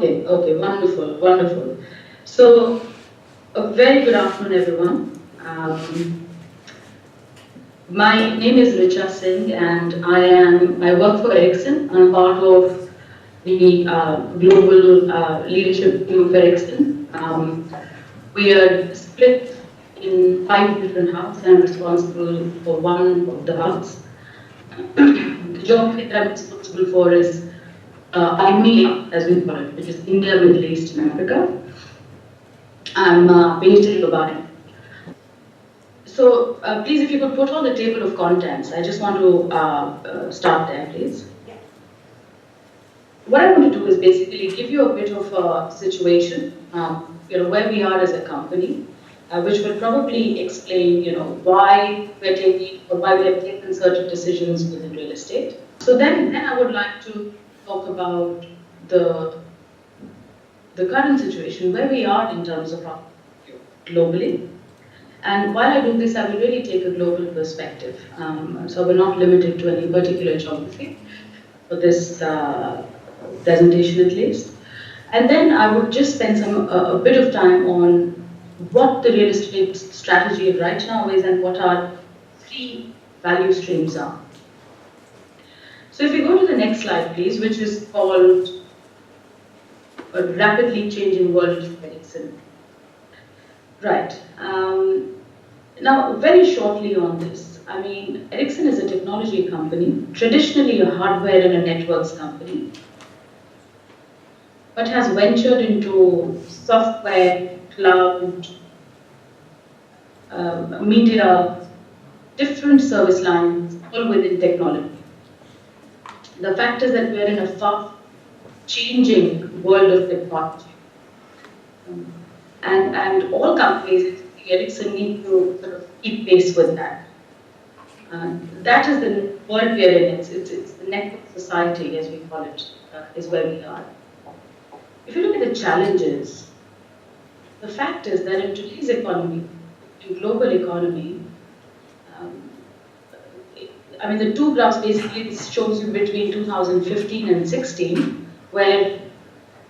Okay, wonderful, wonderful. So, a very good afternoon, everyone. My name is Richa Singh, and I work for Ericsson. I'm part of the global leadership team of Ericsson. We are split in 5 different hubs. I'm responsible for one of the hubs. The geography that I'm responsible for is IMEA, as we call it, which is India, Middle East, and Africa. I'm based in Dubai. So please, if you could put on the table of contents, I just want to start there, please. What I want to do is basically give you a bit of a situation, where we are as a company, which will probably explain, why we're taking or why we have taken certain decisions within real estate. So then I would like to talk about the current situation, where we are in terms of our globally. And while I do this, I will really take a global perspective. So we're not limited to any particular geography for this presentation at least. And then I would just spend a bit of time on what the real estate strategy right now is and what our three value streams are. So if you go to the next slide, please, which is called A Rapidly Changing World of Medicine. Right. Now, very shortly on this, Ericsson is a technology company, traditionally a hardware and a networks company, but has ventured into software, cloud, media, different service lines, all within technology. The fact is that we're in a fast-changing world of technology. And all companies, Ericsson, need to sort of keep pace with that. That is the world we are in. It's the network society, as we call it, is where we are. If you look at the challenges, the fact is that in today's economy, in global economy, the two graphs basically shows you between 2015 and 16, where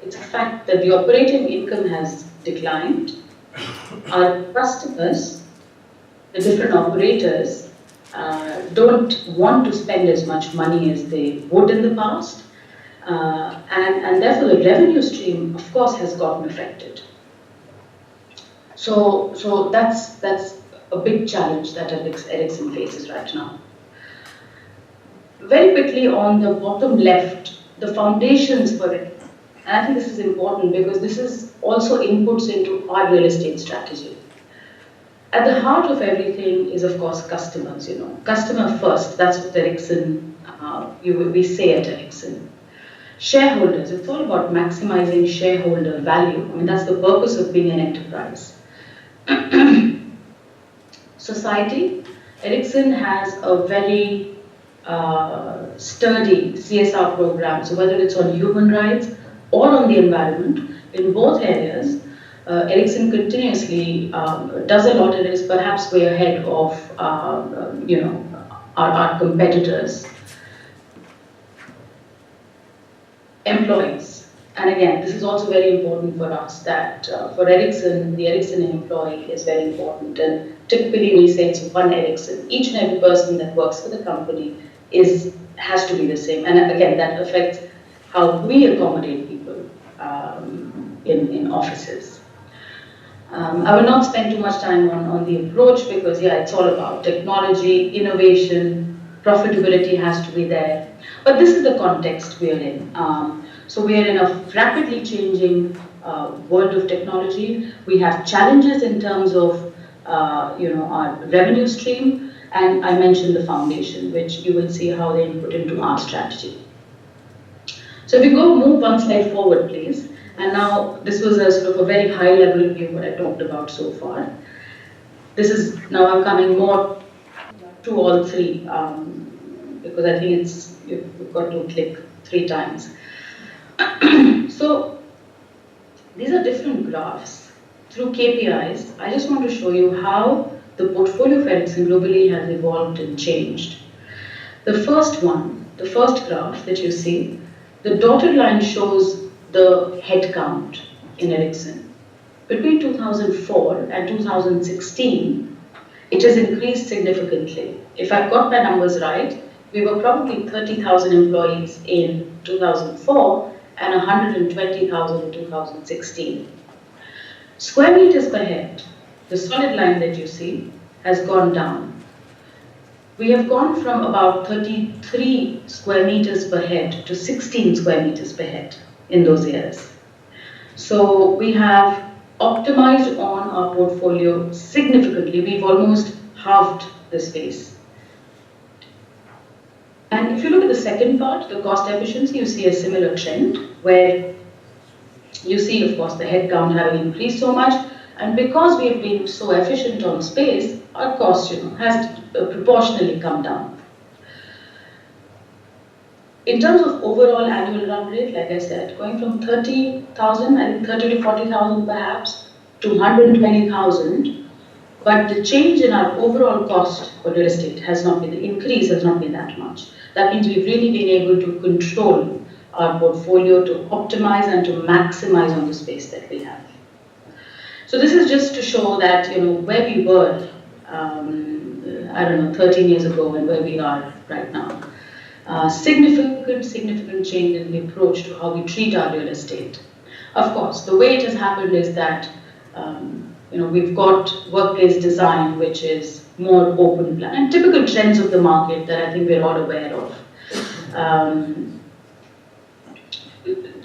it's a fact that the operating income has declined. Our customers, the different operators, don't want to spend as much money as they would in the past, and therefore the revenue stream, of course, has gotten affected. So that's a big challenge that Ericsson faces right now. Very quickly on the bottom left, the foundations for it. And I think this is important because this is also inputs into our real estate strategy. At the heart of everything is, of course, customers. Customer first. That's what Ericsson, we say at Ericsson. Shareholders. It's all about maximizing shareholder value. That's the purpose of being an enterprise. Society. Ericsson has a very sturdy CSR program. So whether it's on human rights or on the environment, in both areas, Ericsson continuously does a lot and is perhaps way ahead of our competitors. Employees, and again, this is also very important for us. That for Ericsson, the Ericsson employee is very important, and typically we say it's one Ericsson. Each and every person that works for the company has to be the same, and again, that affects how we accommodate people in offices. I will not spend too much time on the approach because, it's all about technology, innovation, profitability has to be there. But this is the context we are in. So we are in a rapidly changing world of technology. We have challenges in terms of our revenue stream, and I mentioned the foundation, which you will see how they input into our strategy. So if you move one slide forward, please. And now this was a sort of a very high level view what I talked about so far. This is now I'm coming more to all three because I think you've got to click 3 times. So these are different graphs through KPIs. I just want to show you how the portfolio of Ericsson globally has evolved and changed. The first graph that you see, the dotted line shows the headcount in Ericsson. Between 2004 and 2016, it has increased significantly. If I've got my numbers right, we were probably 30,000 employees in 2004 and 120,000 in 2016. Square meters per head, the solid line that you see, has gone down. We have gone from about 33 square meters per head to 16 square meters per head in those years. So we have optimized on our portfolio significantly. We've almost halved the space. And if you look at the second part, the cost efficiency, you see a similar trend where you see, of course, the headcount having increased so much, and because we have been so efficient on space, our cost, has proportionally come down. In terms of overall annual run rate, like I said, going from 30,000, I think 30 to 40,000 perhaps, to 120,000, but the change in our overall cost for real estate has not been, the increase has not been that much. That means we've really been able to control our portfolio, to optimize and to maximize on the space that we have. So this is just to show that, where we were, 13 years ago and where we are right now. Significant change in the approach to how we treat our real estate. Of course, the way it has happened is that, we've got workplace design, which is more open plan, and typical trends of the market that I think we're all aware of.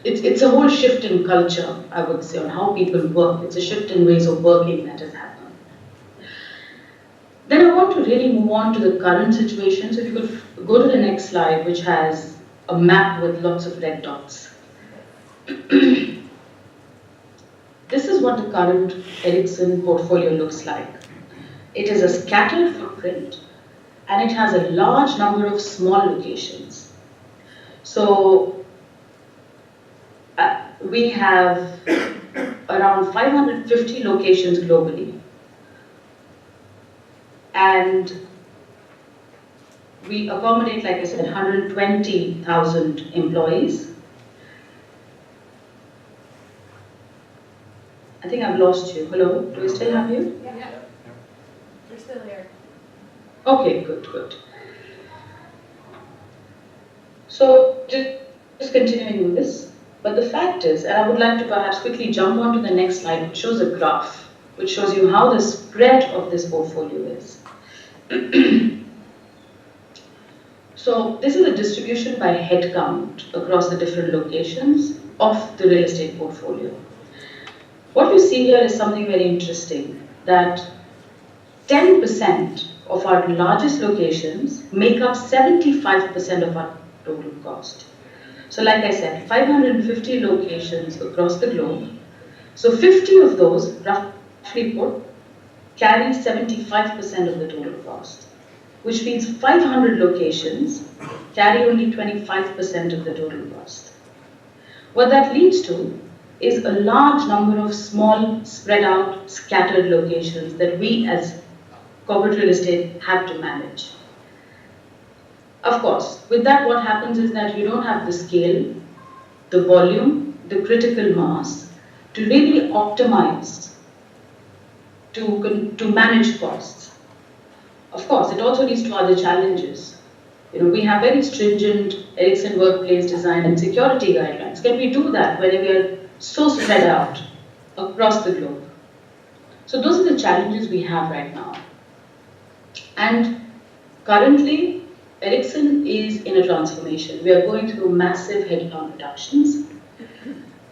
It's a whole shift in culture, I would say, on how people work. It's a shift in ways of working that has happened. Then I want to really move on to the current situation. So if you could go to the next slide, which has a map with lots of red dots. This is what the current Ericsson portfolio looks like. It is a scattered footprint, and it has a large number of small locations. So we have around 550 locations globally. And we accommodate, like I said, 120,000 employees. I think I've lost you. Hello, do we still have you? Yeah. We're still here. Okay, good. So just continuing with this. But the fact is, and I would like to perhaps quickly jump on to the next slide, which shows a graph, which shows you how the spread of this portfolio is. So this is a distribution by head count across the different locations of the real estate portfolio. What you see here is something very interesting, that 10% of our largest locations make up 75% of our total cost. So like I said, 550 locations across the globe. So 50 of those, roughly put, carry 75% of the total cost, which means 500 locations carry only 25% of the total cost. What that leads to is a large number of small, spread out, scattered locations that we as corporate real estate have to manage. Of course, with that what happens is that you don't have the scale, the volume, the critical mass to really optimize, to manage costs. Of course, it also leads to other challenges. We have very stringent Ericsson workplace design and security guidelines. Can we do that when we are so spread out across the globe? So those are the challenges we have right now. And currently, Ericsson is in a transformation. We are going through massive headcount reductions.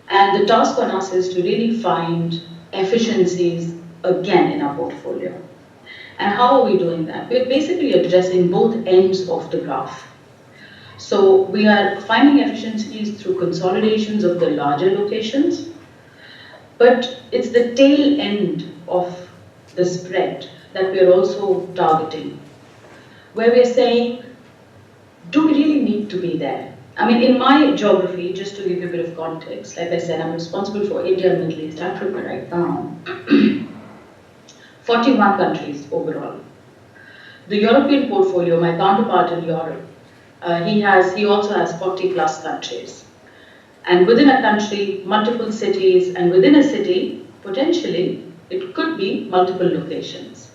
And the task on us is to really find efficiencies again in our portfolio. And how are we doing that? We're basically addressing both ends of the graph. So we are finding efficiencies through consolidations of the larger locations, but it's the tail end of the spread that we're also targeting, where we're saying, do we really need to be there? I mean, in my geography, just to give you a bit of context, like I said, I'm responsible for India, Middle East, Africa right now. 41 countries overall. The European portfolio, my counterpart in Europe, he also has 40 plus countries. And within a country, multiple cities, and within a city, potentially, it could be multiple locations.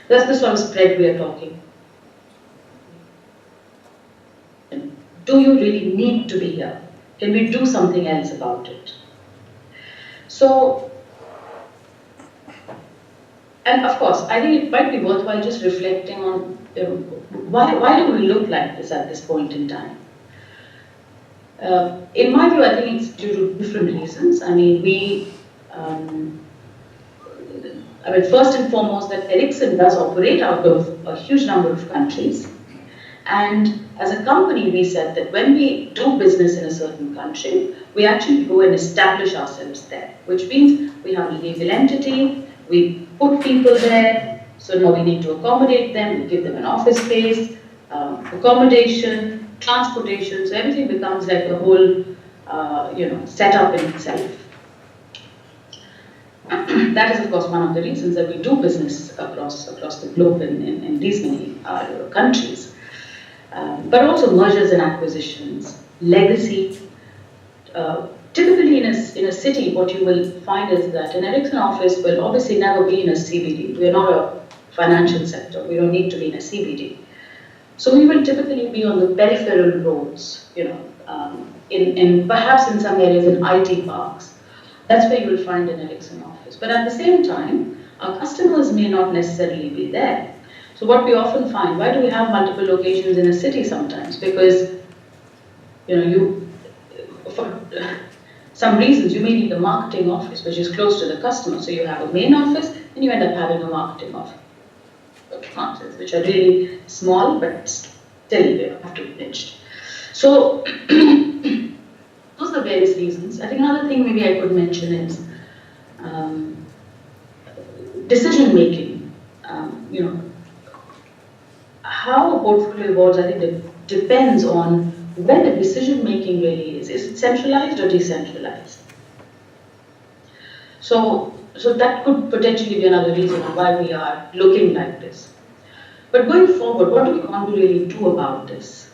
That's the sort of spread we are talking. Do you really need to be here? Can we do something else about it? So, and of course, I think it might be worthwhile just reflecting on why do we look like this at this point in time? In my view, I think it's due to different reasons. I mean, first and foremost, that Ericsson does operate out of a huge number of countries. And as a company, we said that when we do business in a certain country, we actually go and establish ourselves there, which means we have a legal entity, we put people there, so now we need to accommodate them, we give them an office space, accommodation, transportation, so everything becomes like a whole setup in itself. That is, of course, one of the reasons that we do business across the globe in these many countries. But also mergers and acquisitions, legacy. Typically in a city, what you will find is that an Ericsson office will obviously never be in a CBD. We're not a financial sector. We don't need to be in a CBD. So we will typically be on the peripheral roads, in perhaps in some areas in IT parks. That's where you will find an Ericsson office. But at the same time, our customers may not necessarily be there. So what we often find, why do we have multiple locations in a city sometimes? Because, for some reasons, you may need a marketing office, which is close to the customer. So you have a main office, and you end up having a marketing office, which are really small, but still you have to be pitched. So those are various reasons. I think another thing maybe I could mention is decision making. How a portfolio evolves, I think it depends on where the decision making really is. Is it centralized or decentralized? So that could potentially be another reason why we are looking like this. But going forward, what do we want to really do about this?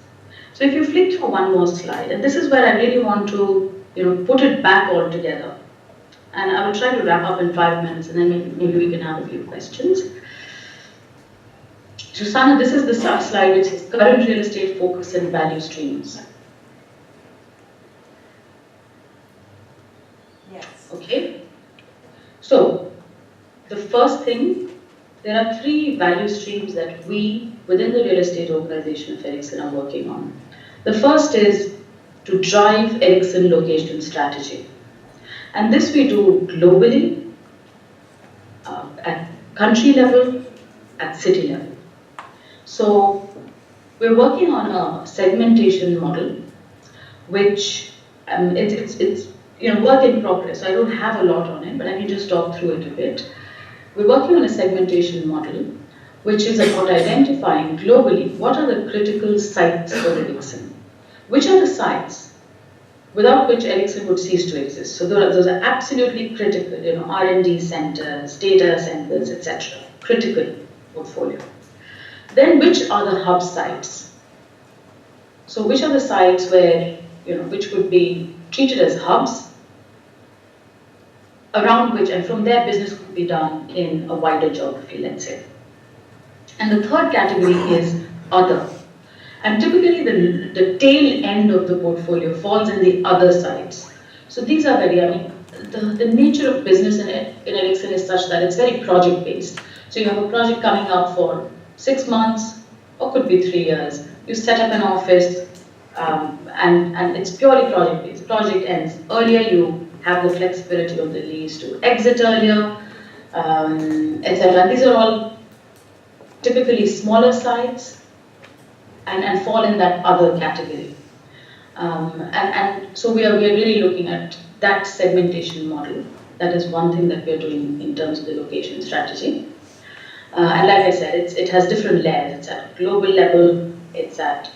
So if you flick through one more slide, and this is where I really want to put it back all together. And I will try to wrap up in 5 minutes, and then maybe we can have a few questions. Susanna, this is the slide which is current real estate focus and value streams. Yes. Okay. So, the first thing, there are 3 value streams that we, within the real estate organization of Ericsson, are working on. The first is to drive Ericsson location strategy. And this we do globally, at country level, at city level. So we're working on a segmentation model, which it's work in progress. So I don't have a lot on it, but I can just talk through it a bit. We're working on a segmentation model, which is about identifying globally what are the critical sites for Ericsson. Which are the sites without which Ericsson would cease to exist? So those are absolutely critical, R&D centers, data centers, etc. Critical portfolio. Then which are the hub sites? So which are the sites where, which could be treated as hubs, around which, and from there business could be done in a wider geography, let's say. And the third category is other. And typically the tail end of the portfolio falls in the other sites. So these are the nature of business in Ericsson is such that it's very project based. So you have a project coming up for 6 months, or could be 3 years. You set up an office, and it's purely project based. Project ends earlier, you have the flexibility of the lease to exit earlier, etc. And these are all typically smaller sites and fall in that other category. And so we are really looking at that segmentation model. That is one thing that we are doing in terms of the location strategy. And like I said, it has different layers. It's at global level, it's at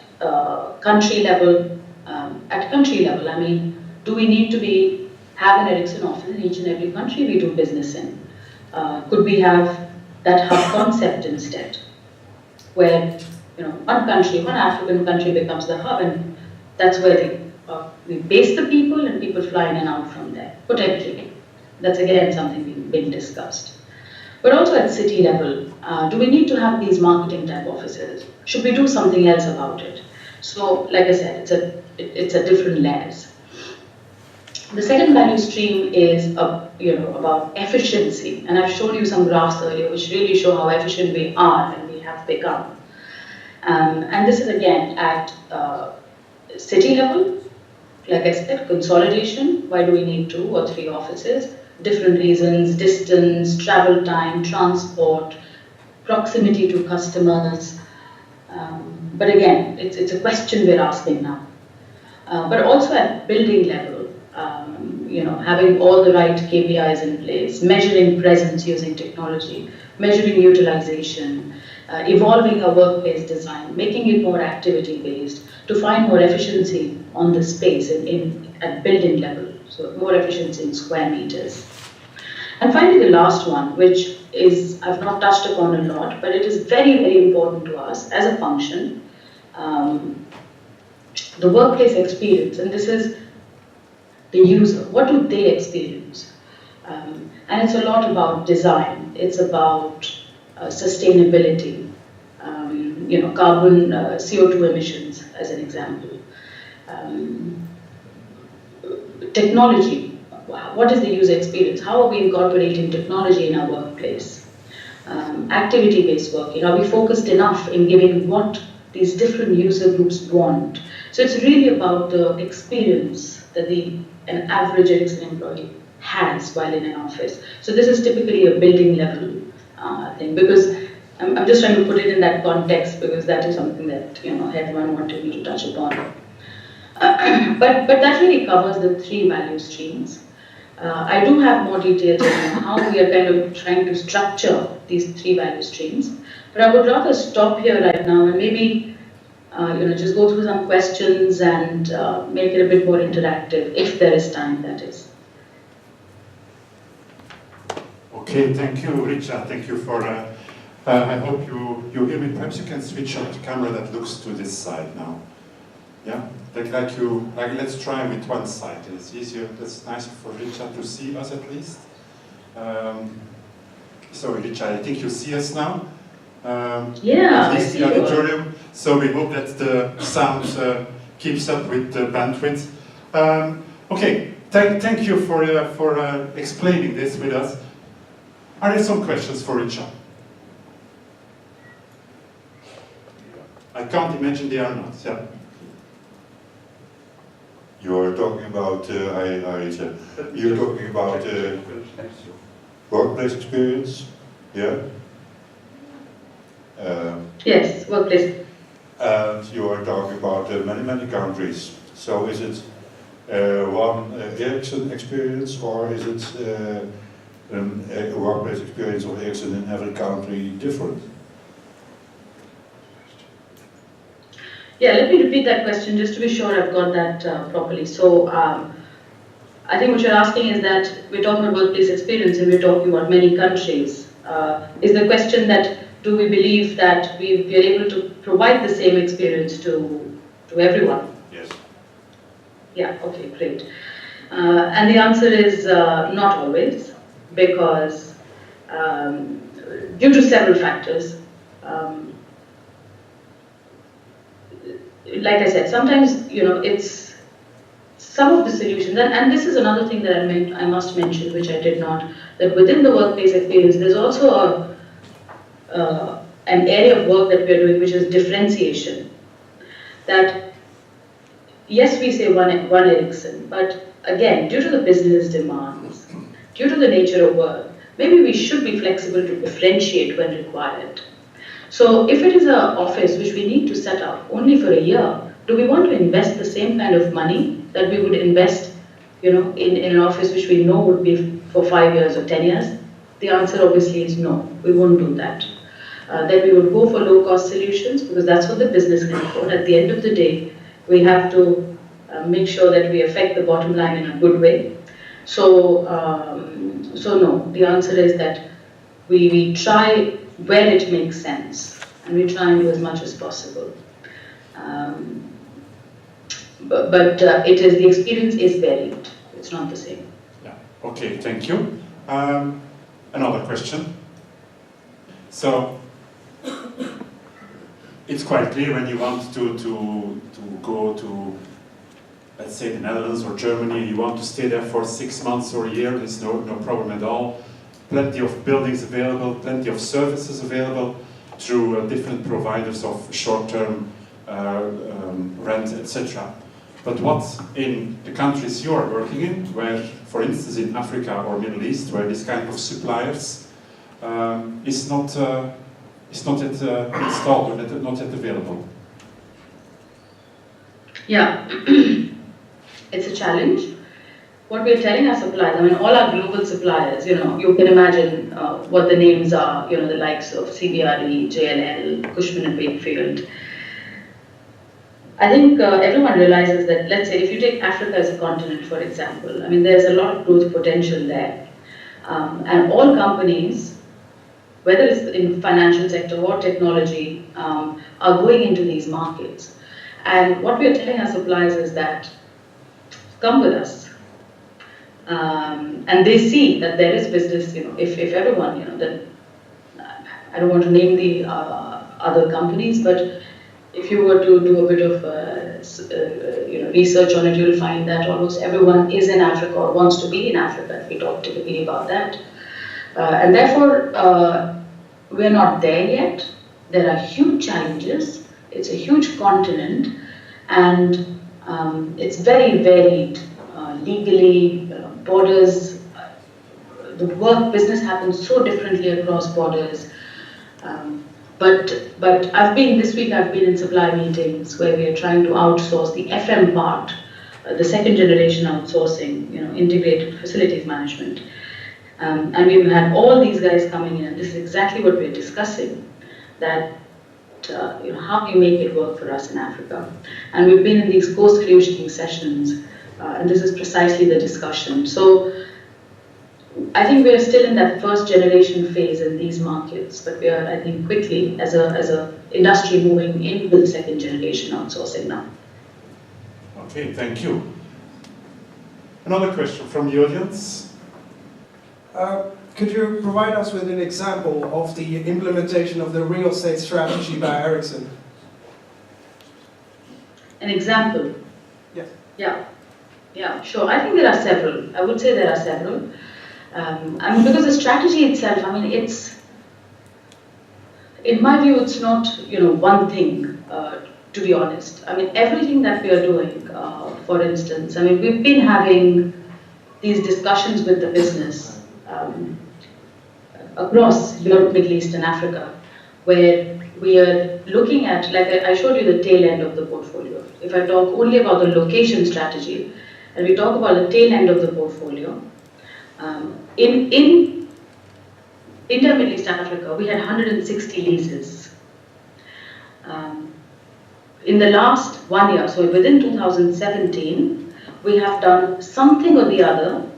country level. At country level, do we need to have an Ericsson office in each and every country we do business in? Could we have that hub concept instead, where one African country becomes the hub, and that's where we base the people and people fly in and out from there, potentially. That's again something being discussed. But also at city level, do we need to have these marketing type offices? Should we do something else about it? So, like I said, it's a different layers. The second value stream is about efficiency, and I've shown you some graphs earlier which really show how efficient we are and we have become. And this is again at city level. Like I said, consolidation. Why do we need 2 or 3 offices? Different reasons: distance, travel time, transport, proximity to customers. But again, it's a question we're asking now. But also at building level, having all the right KPIs in place, measuring presence using technology, measuring utilization, evolving our workplace design, making it more activity-based to find more efficiency on the space at building level, so more efficiency in square meters. And finally, the last one, which is I've not touched upon a lot, but it is very, very important to us as a function, the workplace experience, and this is the user. What do they experience? And it's a lot about design. It's about sustainability, carbon, CO2 emissions, as an example. Technology. What is the user experience? How are we incorporating technology in our workplace? Activity-based working. Are we focused enough in giving what these different user groups want? So it's really about the experience that an average Ericsson employee has while in an office. So this is typically a building level thing, because I'm just trying to put it in that context, because that is something that everyone wanted me to touch upon. But that really covers the 3 value streams. I do have more details on how we are kind of trying to structure these 3 value streams, but I would rather stop here right now and maybe just go through some questions and make it a bit more interactive, if there is time, that is. Okay, thank you, Richa. Thank you for. I hope you hear me. Perhaps you can switch on the camera that looks to this side now. Yeah, let's try with one side. It's easier. That's nicer for Richa to see us at least. So Richa, I think you see us now. Yeah, at least the auditorium. So we hope that the sound keeps up with the bandwidth. Okay, thank you for explaining this with us. Are there some questions for Richa? I can't imagine they are not. Yeah. You're talking about you're talking about workplace experience, yeah? Yes, workplace. And you are talking about many countries. So is it one Ericsson experience, or is it a workplace experience of Ericsson in every country different? Yeah, let me repeat that question just to be sure I've got that properly. So I think what you're asking is that we're talking about workplace experience and we're talking about many countries. Is the question that do we believe that we are able to provide the same experience to everyone? Yes. Yeah, okay, great. And the answer is not always, because due to several factors. Like I said, sometimes, it's some of the solutions, and this is another thing that I must mention, which I did not, that within the workplace experience, there's also an area of work that we're doing, which is differentiation. That, yes, we say one Ericsson, but again, due to the business demands, due to the nature of work, maybe we should be flexible to differentiate when required. So if it is an office which we need to set up only for a year, do we want to invest the same kind of money that we would invest, in an office which we know would be for 5 years or 10 years? The answer obviously is no, we won't do that. Then we would go for low-cost solutions, because that's what the business can afford. At the end of the day, we have to make sure that we affect the bottom line in a good way. So no, the answer is that we try where it makes sense, and we try and do as much as possible. but the experience is varied. It's not the same. Yeah. Okay. Thank you. Another question. So it's quite clear when you want to go to, let's say, the Netherlands or Germany, you want to stay there for 6 months or a year, there's no problem at all. Plenty of buildings available, plenty of services available through different providers of short-term rent, etc. But what in the countries you are working in, where, for instance, in Africa or Middle East, where this kind of suppliers is not yet installed or not yet available? Yeah, it's a challenge. What we're telling our suppliers, I mean, all our global suppliers, you know, you can imagine what the names are, you know, the likes of CBRE, JLL, Cushman & Wakefield. I think everyone realizes that, let's say, if you take Africa as a continent, for example, I mean, there's a lot of growth potential there. And all companies, whether it's in financial sector or technology, are going into these markets. And what we're telling our suppliers is that, come with us. And they see that there is business, you know, if everyone, you know, that I don't want to name the other companies, but if you were to do a bit of research on it, you'll find that almost everyone is in Africa or wants to be in Africa. We talk typically about that. And therefore, we're not there yet. There are huge challenges. It's a huge continent, and it's very varied legally. Borders, the work business happens so differently across borders. But this week I've been in supply meetings where we are trying to outsource the FM part, the second generation outsourcing, you know, integrated facilities management. And we've had all these guys coming in, and this is exactly what we're discussing, that you know, how we make it work for us in Africa. And we've been in these co-solutioning sessions, and this is precisely the discussion. So I think we are still in that first generation phase in these markets, but we are, I think, quickly as a industry moving into the second generation outsourcing now. Okay, thank you. Another question from the audience. Could you provide us with an example of the implementation of the real estate strategy by Ericsson? An example? Yes. Yeah, sure. I think there are several. I would say there are several. I mean, because the strategy itself, I mean, it's, in my view, it's not, you know, one thing, to be honest. I mean, everything that we are doing, for instance, I mean, we've been having these discussions with the business across Europe, Middle East, and Africa, where we are looking at, like I showed you the tail end of the portfolio. If I talk only about the location strategy, and we talk about the tail end of the portfolio, in India, Middle East, and Africa, we had 160 leases. In the last 1 year, so within 2017, we have done something or the other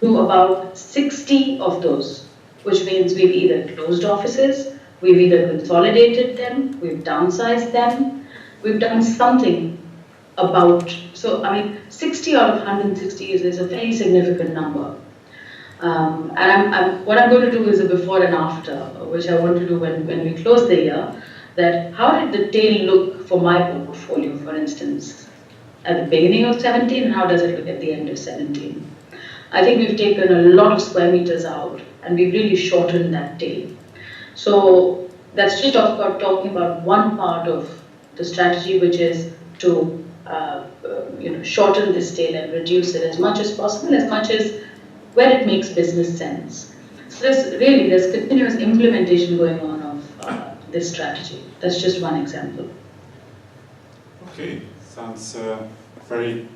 to about 60 of those, which means we've either closed offices, we've either consolidated them, we've downsized them, we've done something about, so I mean, 60 out of 160 is a very significant number. And what I'm going to do is a before and after, which I want to do when we close the year, that how did the tail look for my portfolio, for instance, at the beginning of 17, and how does it look at the end of 17? I think we've taken a lot of square meters out, and we've really shortened that tail. So that's just talking about one part of the strategy, which is to shorten this tail and reduce it as much as possible, as much as where it makes business sense. So there's continuous implementation going on of this strategy. That's just one example. Okay, sounds very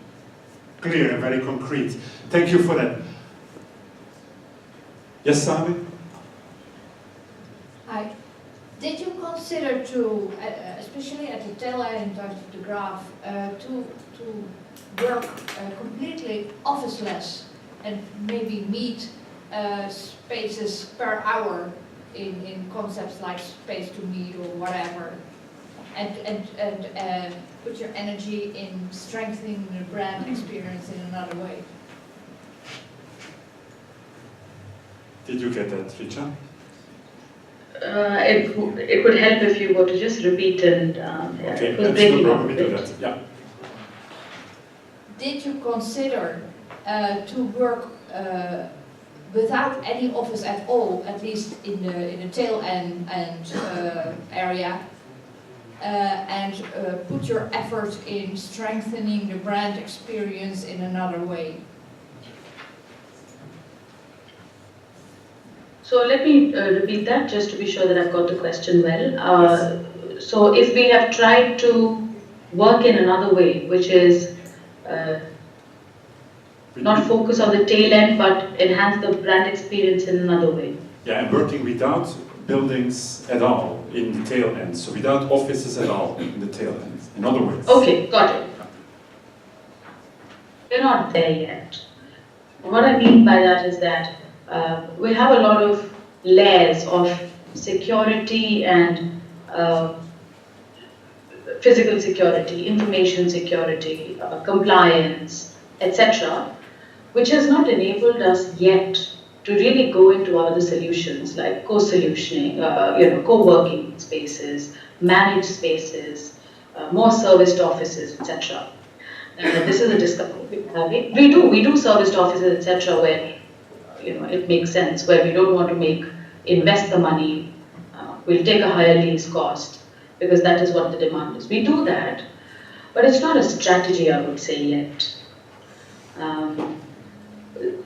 clear and very concrete. Thank you for that. Yes, Sami? Hi. Did you consider to, especially at the tail end of the graph, to work completely officeless and maybe meet spaces per hour in concepts like space to meet or whatever? and put your energy in strengthening the brand experience in another way. Did you get that, Richa? It would help if you were to just repeat and Okay, it was that's no breaking up problem, a we do bit. that, yeah. Did you consider to work without any office at all, at least in the tail end area, and put your effort in strengthening the brand experience in another way? So let me repeat that just to be sure that I've got the question well. So if we have tried to work in another way, which is not focus on the tail end but enhance the brand experience in another way. Yeah, and working without buildings at all in the tail end, so without offices at all in the tail end, in other words. Okay, got it. We're not there yet. And what I mean by that is that we have a lot of layers of security and physical security, information security, compliance, etc., which has not enabled us yet to really go into other solutions like co-solutioning, co-working spaces, managed spaces, more serviced offices, etc. This is a discussion we're having. We do serviced offices, etc., where it makes sense, where we don't want to invest the money, we'll take a higher lease cost because that is what the demand is. We do that, but it's not a strategy, I would say, yet.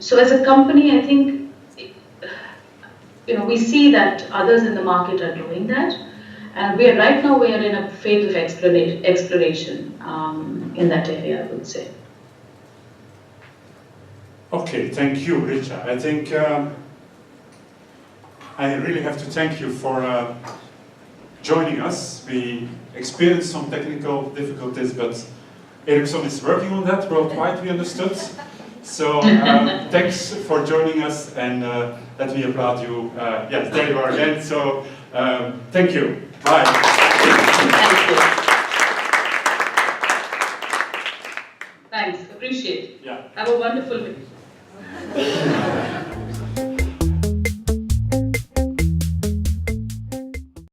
So as a company, I think, we see that others in the market are doing that, and right now we are in a phase of exploration in that area, I would say. Okay, thank you, Richa. I think I really have to thank you for joining us. We experienced some technical difficulties, but Ericsson is working on that worldwide, we understood. So thanks for joining us, and let me applaud you. Yes, there you are again. So thank you. Bye. Thank you. Thanks, appreciate it. Yeah. Have a wonderful week.